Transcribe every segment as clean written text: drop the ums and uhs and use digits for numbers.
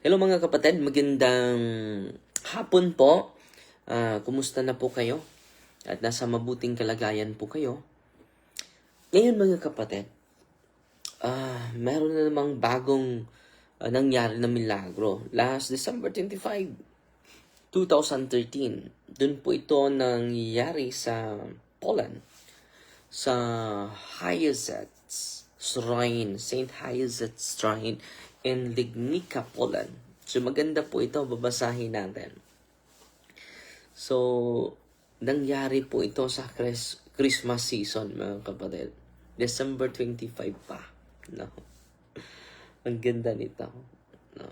Hello mga kapatid, magandang hapon po. Kumusta na po kayo? At nasa mabuting kalagayan po kayo? Ngayon mga kapatid, meron na namang bagong nangyari na milagro. Last December 25, 2013, dun po ito nangyari sa Poland, sa Hyacinth Shrine, Saint Hyacinth Shrine in Legnica, Poland. So maganda po ito, babasahin natin. So, nangyari po ito sa Christmas season, mga kapatid. December 25 pa. No? Ang ganda nito. No?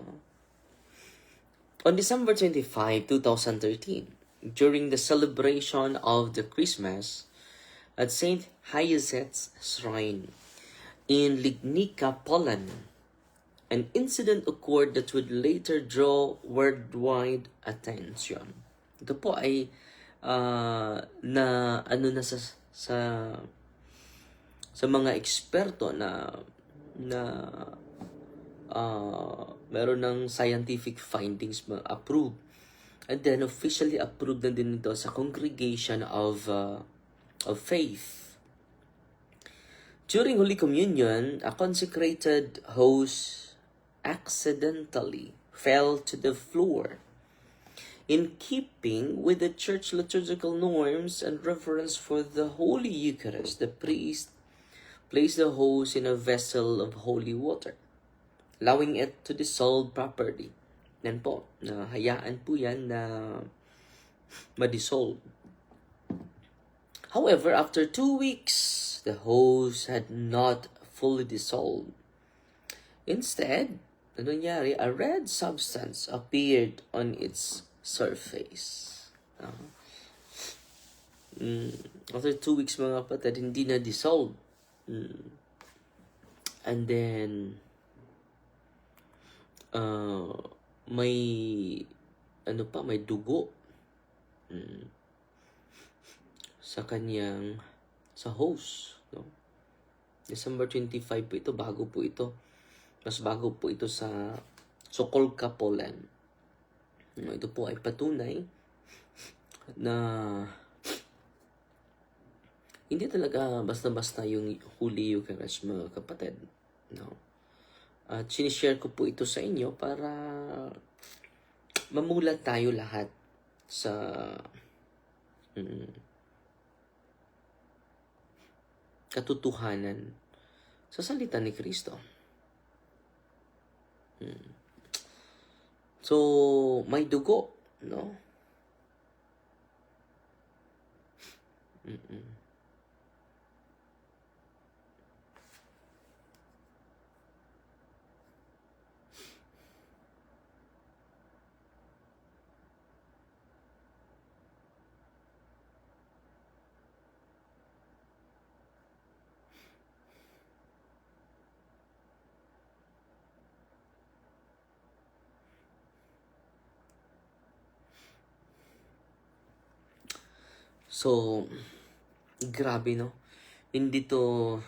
On December 25, 2013, during the celebration of the Christmas at Saint Hyacinth's Shrine in Legnica, Poland, an incident occurred that would later draw worldwide attention. Ito po ay na ano na sa mga eksperto na meron ng scientific findings approved, and then officially approved na din ito sa congregation of faith. During Holy Communion, a consecrated host accidentally fell to the floor. In keeping with the church liturgical norms and reverence for the Holy Eucharist, the priest placed the host in a vessel of holy water, allowing it to dissolve properly. Yan po, hayaan po yan na ma-dissolve. However, after 2 weeks, the host had not fully dissolved. Instead, ano nangyari? A red substance appeared on its surface. After 2 weeks, mga kapatid, hindi na dissolve. And then, may may dugo sa host. No? December 25 po ito, bago po ito. Mas bago po ito sa Sokolka, Poland. Ito po ay patunay na hindi talaga basta-basta yung Holy Eucharist, mga kapatid. No? At sinishare ko po ito sa inyo para mamulat tayo lahat sa katotohanan sa salita ni Kristo. So, may dugo, no? So, grabe, no? Hindi to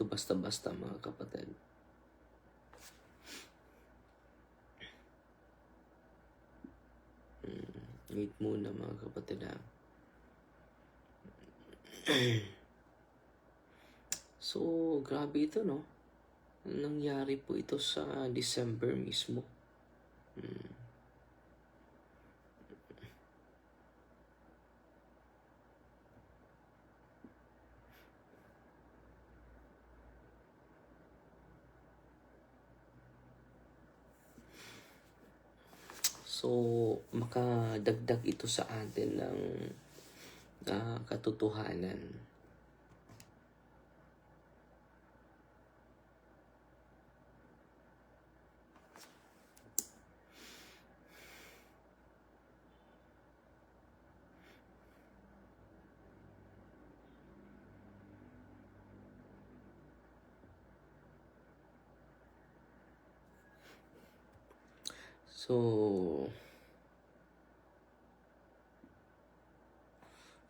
basta-basta, mga kapatid. Wait muna, mga kapatid, ha? So, grabe ito, no? Nangyari po ito sa December mismo. So, makadagdag ito sa atin ng katotohanan.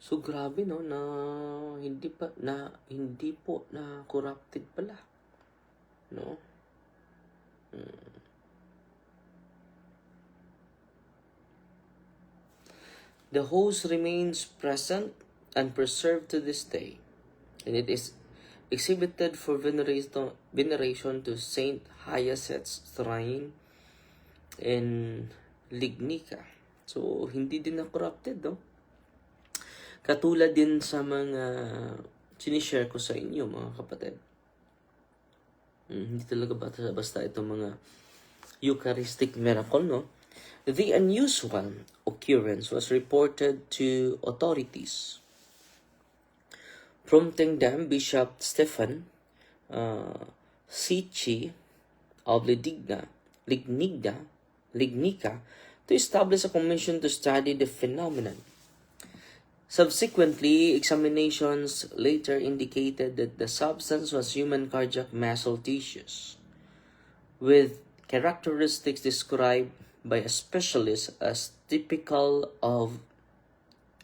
So grabe no na hindi po na corrupted pala, no? The host remains present and preserved to this day, and it is exhibited for veneration to Saint Hyacinth's shrine in Lignica. So hindi din na corrupted, no? Katulad din sa mga sinishare ko sa inyo, mga kapatid. Hindi talaga basta itong mga Eucharistic miracle, no? The unusual occurrence was reported to authorities, prompting them Bishop Stephen Sicci of Lignica to establish a commission to study the phenomenon. Subsequently, examinations later indicated that the substance was human cardiac muscle tissues, with characteristics described by a specialist as typical of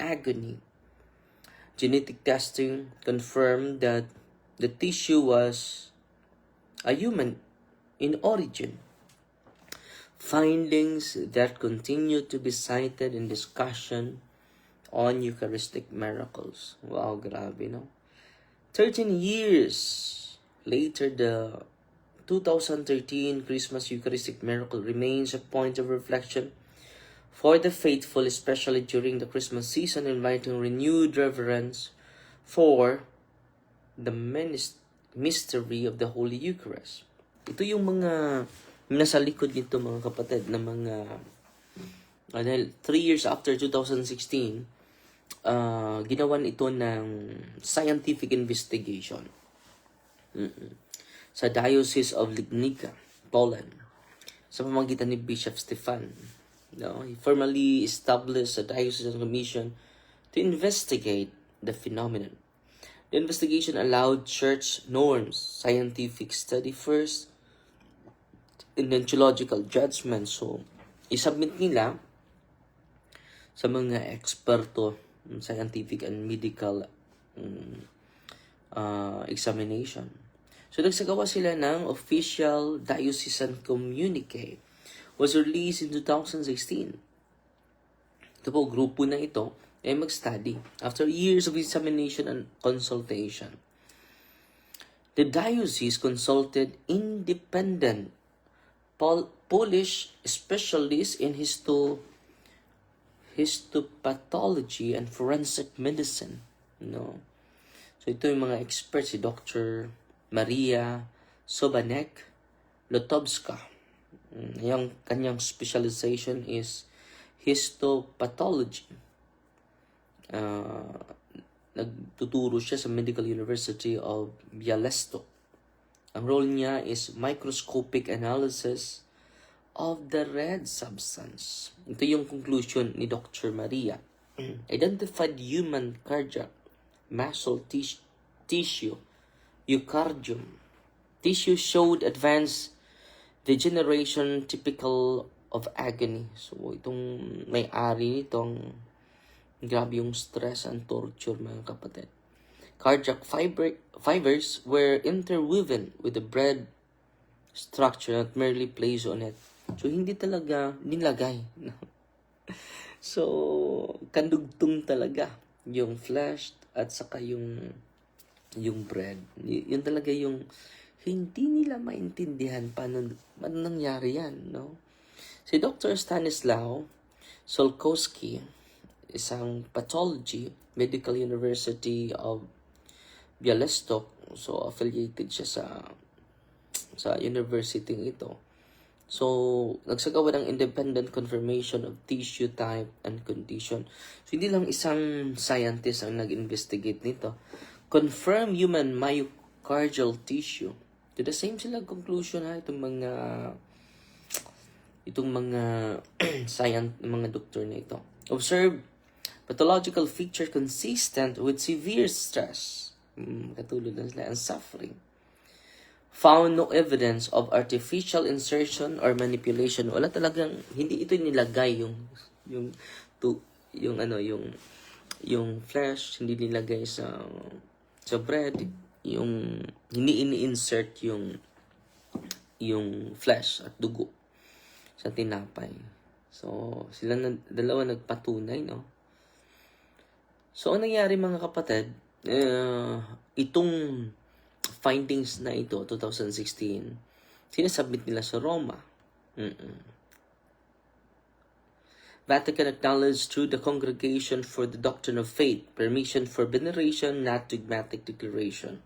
agony. Genetic testing confirmed that the tissue was a human in origin. Findings that continue to be cited in discussion on Eucharistic miracles. Wow, grabe, no? 13 years later, the 2013 Christmas Eucharistic miracle remains a point of reflection for the faithful, especially during the Christmas season, inviting renewed reverence for the mystery of the Holy Eucharist. Ito yung mga nasa likod nito, mga kapatid, na mga dahil 3 years after 2016, ginawan ito ng scientific investigation sa Diocese of Lignica, Poland, sa pamamagitan ni Bishop Stefan. No? He formally established a diocesan commission to investigate the phenomenon. The investigation allowed church norms, scientific study first, and then theological judgment. So, isubmit nila sa mga eksperto, scientific and medical examination. So, nagsagawa sila ng official diocesan communique, was released in 2016. Ito po, grupo na ito ay mag-study after years of examination and consultation. The diocese consulted independent Polish specialists in histopathology and forensic medicine. No? So ito yung mga experts, si Dr. Maria Sobanek Lotowska. Yung kanyang specialization is histopathology. Nagtuturo siya sa Medical University of Bialystok. Ang role niya is microscopic analysis of the red substance. Ito yung conclusion ni Dr. Maria. Identified human cardiac muscle tissue, eucardium. Tissue showed advanced degeneration typical of agony. So, itong may-ari nitong grabe yung stress and torture, mga kapatid. Cardiac fibers were interwoven with the bread structure, not merely placed on it. So, hindi talaga nilagay. So, kandugtong talaga yung flesh at saka yung bread. Yun talaga yung hindi nila maintindihan paano nangyari yan, no? Si Dr. Stanislaw Solkowski, isang pathology, Medical University of Bialystok, so affiliated siya sa university ito. So, nagsagawa ng independent confirmation of tissue type and condition. So, hindi lang isang scientist ang nag-investigate nito. Confirm human myocardial tissue. To the same sila conclusion, ha, itong mga mga doktor na ito. Observe pathological feature consistent with severe stress. Katulad na sila ang suffering. Found no evidence of artificial insertion or manipulation. Wala talagang, hindi ito nilagay yung yung flesh, hindi nilagay sa bread, yung hindi ini-insert yung flesh at dugo sa tinapay. So, sila dalawa nagpatunay, no? So, ang nangyari mga kapatid, itong findings na ito, 2016, sinasubmit nila sa Roma. Vatican acknowledged through the Congregation for the Doctrine of Faith, permission for veneration, not dogmatic declaration.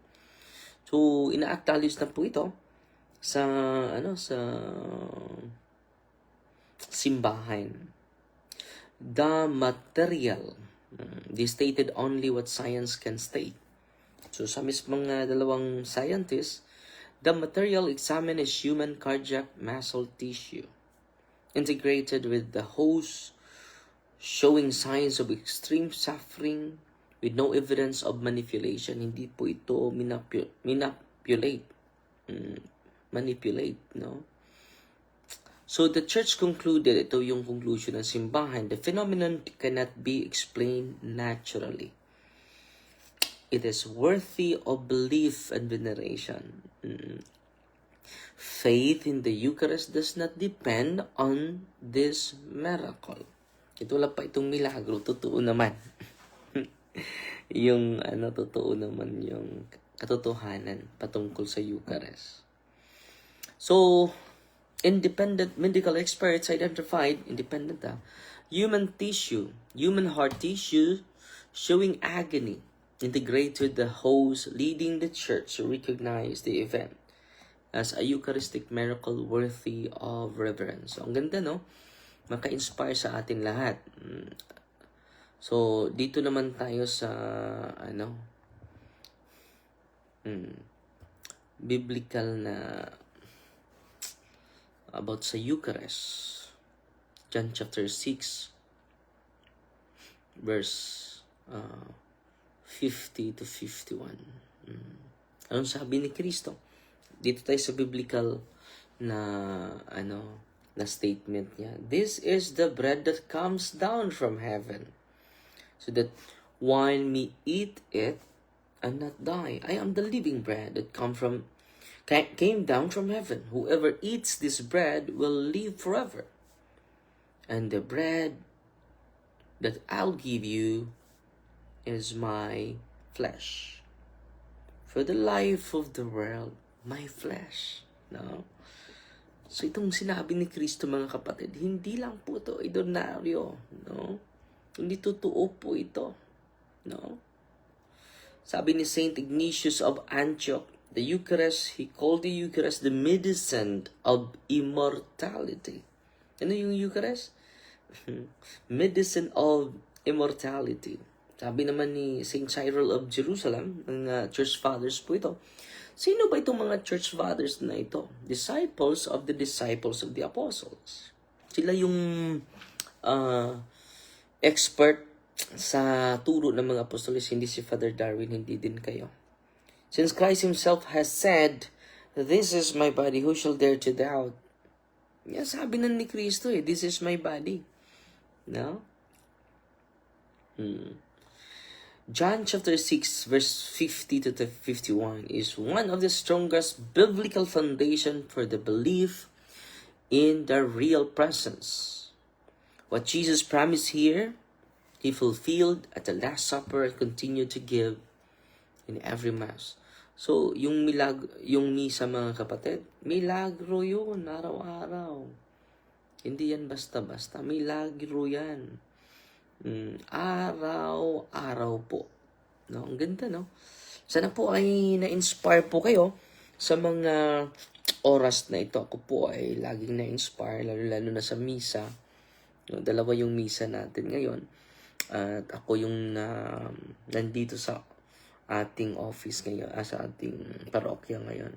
So, ina-acknowledge na po ito sa simbahan. The material, they stated only what science can state. So sa mismong dalawang scientists, the material examined is human cardiac muscle tissue, integrated with the host, showing signs of extreme suffering with no evidence of manipulation. Hindi po ito manipulate, no? So the church concluded, ito yung conclusion ng simbahan, the phenomenon cannot be explained naturally. It is worthy of belief and veneration. Faith in the Eucharist does not depend on this miracle. Ito lang pa itong milagro, totoo naman. Totoo naman yung katotohanan patungkol sa Eucharist. So, independent medical experts identified, human heart tissue showing agony, integrated the host, leading the church to recognize the event as a Eucharistic miracle worthy of reverence. So, ang ganda, no? Maka-inspire sa atin lahat. So, dito naman tayo sa, biblical na about sa Eucharist. John chapter 6, verse 50 to 51. Anong sabi ni Kristo? Dito tayo sa biblical na statement niya. This is the bread that comes down from heaven, so that one may eat it and not die. I am the living bread that came down from heaven. Whoever eats this bread will live forever. And the bread that I'll give you is my flesh. For the life of the world, my flesh. No? So itong sinabi ni Kristo, mga kapatid, hindi lang po ito ordinaryo, no? Hindi totoo po ito, no? Sabi ni Saint Ignatius of Antioch, the Eucharist, he called the Eucharist the medicine of immortality. Ano yung Eucharist? Medicine of immortality. Sabi naman ni Saint Cyril of Jerusalem, ng Church Fathers po ito, sino ba itong mga Church Fathers na ito? Disciples of the apostles. Sila yung expert sa turo ng mga apostoles, hindi si Father Darwin, hindi din kayo. Since Christ himself has said, "This is my body, who shall dare to doubt?" Yan, sabi na ni Kristo this is my body. No? John chapter 6, verse 50 to 51 is one of the strongest biblical foundation for the belief in the real presence. What Jesus promised here, he fulfilled at the Last Supper and continued to give in every Mass. So, yung misa, mga kapatid, milagro yun, araw-araw. Hindi yan basta-basta, milagro yan. Araw-araw po. No? Ang ganda, no? Sana po ay na-inspire po kayo sa mga oras na ito. Ako po ay laging na-inspire, lalo na sa misa. No, dalawa yung misa natin ngayon. At ako yung nandito sa ating office ngayon, sa ating parokya ngayon.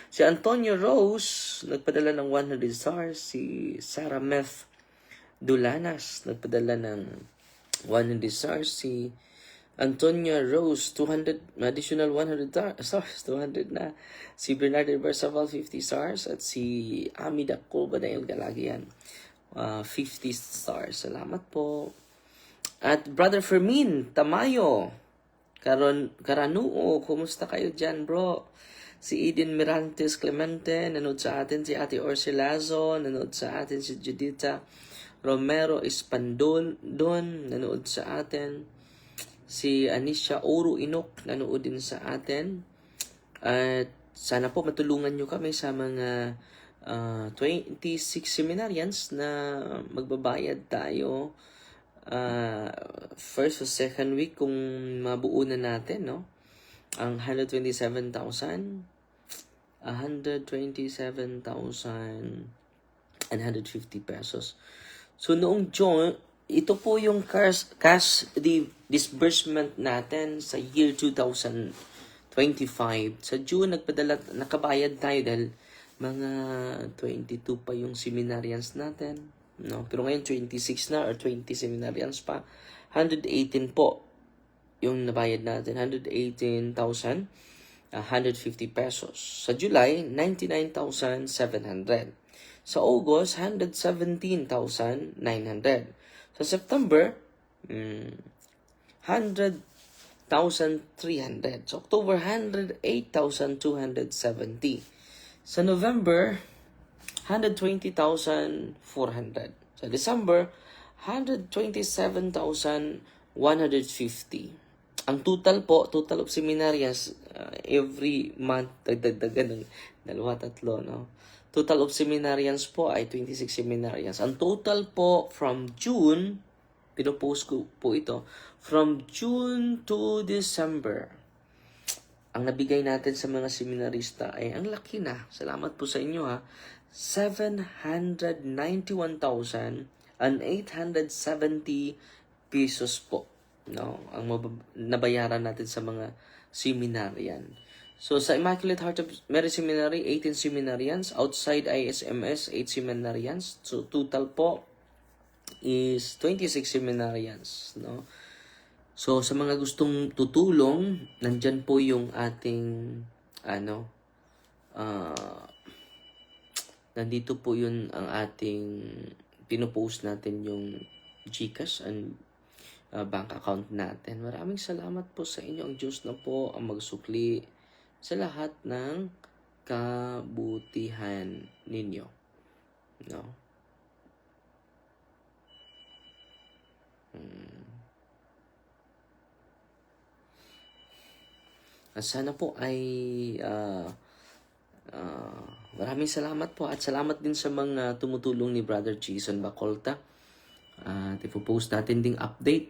Si Antonio Rose, nagpadala ng 100 stars. Si Sarah Meth Dulanas, nagpadala ng 100 stars. Si Antonia Rose, 200, additional 100 stars, 200 na. Si Bernardo Barsaval, 50 stars. At si Amida Colba Daniel Galagian, 50 stars. Salamat po. At Brother Fermin Tamayo, Karanuo, kumusta kayo dyan, bro? Si Eden Mirantes Clemente, nanood sa atin. Si Ate Orsilazo, nanood sa atin. Si Judita Romero Espandon, nanood sa atin. Si Anisha Oro Inok, nanood din sa atin. At sana po matulungan nyo kami sa mga 26 seminarians na magbabayad tayo first o second week kung mabuo na natin, no? Ang 127,150 pesos. So noong June, ito po yung cash disbursement natin sa year 2025. Sa June, nakabayad tayo dahil mga 22 pa yung seminarians natin. No? Pero ngayon, 26 na or 20 seminarians pa. 118 po yung nabayad natin. 118,150 pesos. Sa July, 99,700. Sa August, 117,900. Sa September, 100,300. Sa October, 108,270. Sa November, 120,400. Sa December, 127,150. Ang total of seminarians, every month, dagdagan ng 2-3, no? Total of seminarians po ay 26 seminarians. Ang total po from June, pinopost ko po ito, from June to December, ang nabigay natin sa mga seminarista ay ang laki na. Salamat po sa inyo, ha. 791,870 pesos po, no, ang nabayaran natin sa mga seminarian. So sa Immaculate Heart of Mary Seminary, 18 seminarians. Outside ISMS, 8 seminarians. So total po is 26 seminarians, no. So sa mga gustong tutulong, nandyan po yung ating nandito po yun ang ating pinopost natin, yung GCash and bank account natin. Maraming salamat po sa inyo. Ang Diyos na po ang magsukli sa lahat ng kabutihan ninyo. No? Sana po ay maraming salamat po, at salamat din sa mga tumutulong ni Brother Jason Bacolta. Ipopost natin ding update.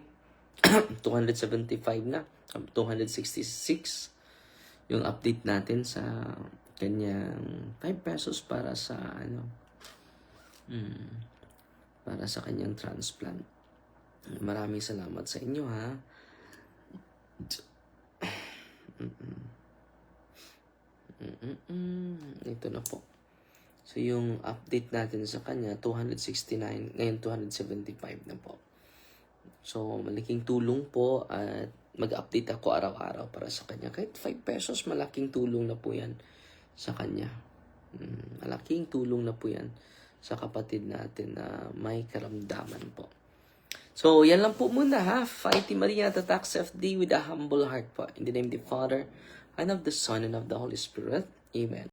275 na, 266 yung update natin sa kanyang 5 pesos para sa para sa kanyang transplant. Maraming salamat sa inyo, ha. Ito na po. So yung update natin sa kanya 269, ngayon 275 na po. So malaking tulong po, at mag-update ako araw-araw para sa kanya. Kahit 5 pesos, malaking tulong na po yan sa kanya. Malaking tulong na po yan sa kapatid natin na may karamdaman po. So, yan lang po muna, ha. Fighting Maria Tatak's FD with a humble heart po. In the name of the Father, and of the Son, and of the Holy Spirit. Amen.